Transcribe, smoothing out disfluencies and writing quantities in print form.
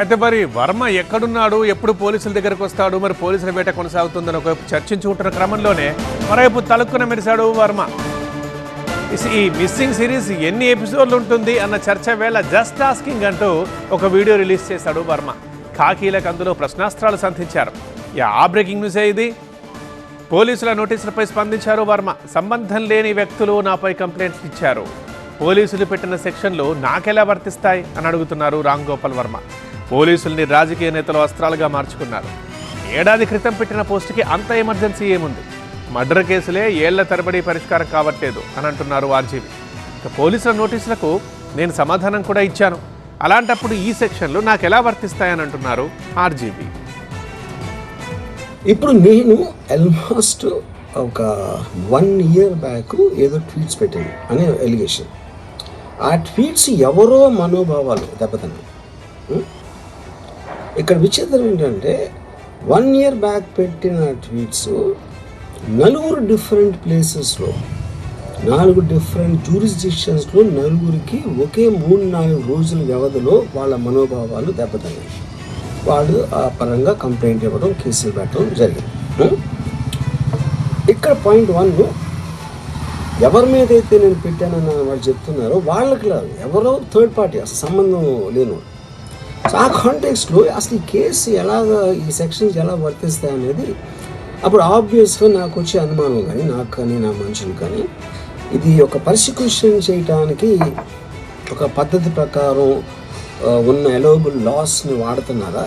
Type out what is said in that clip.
అయితే మరి వర్మ ఎక్కడున్నాడు, ఎప్పుడు పోలీసుల దగ్గరకు వస్తాడు, మరి పోలీసుల వేట కొనసాగుతుందని ఒకవైపు చర్చించుకుంటున్న క్రమంలోనే మరోవైపు తలుక్కున మెరిశాడు వర్మ. ఈ మిస్సింగ్ సిరీస్ ఎన్ని ఎపిసోడ్లు ఉంటుంది అన్న చర్చ వేళ జస్ట్ ఆస్కింగ్ అంటూ ఒక వీడియో రిలీజ్ చేశాడు వర్మ. ఖాకీలకు అందులో ప్రశ్నాస్త్రాలు సంధించారు. ఆ బ్రేకింగ్ న్యూసే ఇది. పోలీసుల నోటీసులపై స్పందించారు వర్మ. సంబంధం లేని వ్యక్తులు నాపై కంప్లైంట్స్ ఇచ్చారు. పోలీసులు పెట్టిన సెక్షన్లు నాకెలా వర్తిస్తాయి అని అడుగుతున్నారు రామ్ గోపాల్ వర్మ. పోలీసుల్ని రాజకీయ నేతలు అస్త్రాలుగా మార్చుకున్నారు. ఏడాది క్రితం పెట్టిన పోస్టుకి అంత ఎమర్జెన్సీ ఏముంది? మర్డర్ కేసులే ఏళ్ల తరబడి పరిష్కారం కావట్లేదు అని అంటున్నారు ఆర్జీవి. ఇక పోలీసుల నోటీసులకు నేను సమాధానం కూడా ఇచ్చాను. అలాంటప్పుడు ఈ సెక్షన్లు నాకు ఎలా వర్తిస్తాయని అంటున్నారు ఆర్జీవి. ఇప్పుడు నేను ఆల్మోస్ట్ ఒక 1 year బ్యాక్ ఏదో ట్వీట్స్ పెట్టాను అనే ఎలిగేషన్. ఆ ట్వీట్స్ ఎవరో మనోభావాలు దెబ్బతిన్నాయి. ఇక్కడ విచిత్రం ఏంటంటే 1 year బ్యాక్ పెట్టిన ట్వీట్స్ 4 డిఫరెంట్ ప్లేసెస్లో 4 డిఫరెంట్ జ్యూరిస్డిక్షన్స్లో 4కి ఒకే 3-4 రోజుల వ్యవధిలో వాళ్ళ మనోభావాలు దెబ్బతిన్నాయి. వాళ్ళు ఆ పరంగా కంప్లైంట్ ఇవ్వడం, కేసులు పెట్టడం జరిగింది. ఇక్కడ పాయింట్ 1, ఎవరి మీద అయితే నేను పెట్టానని వాళ్ళు చెప్తున్నారో వాళ్ళకి లేదు, ఎవరో థర్డ్ పార్టీ, అసలు సంబంధం లేను. సో ఆ కాంటెక్స్ట్లో అసలు ఈ కేసు ఎలాగా, ఈ సెక్షన్స్ ఎలా వర్తిస్తాయి అనేది అప్పుడు ఆబ్వియస్గా నాకు వచ్చే అనుమానం కానీ, నాకు కానీ నా మనుషులు కానీ, ఇది ఒక పర్సిక్యూషన్ చేయటానికి ఒక పద్ధతి ప్రకారం ఉన్న ఎలోబుల్ లాస్ని వాడుతున్నారా,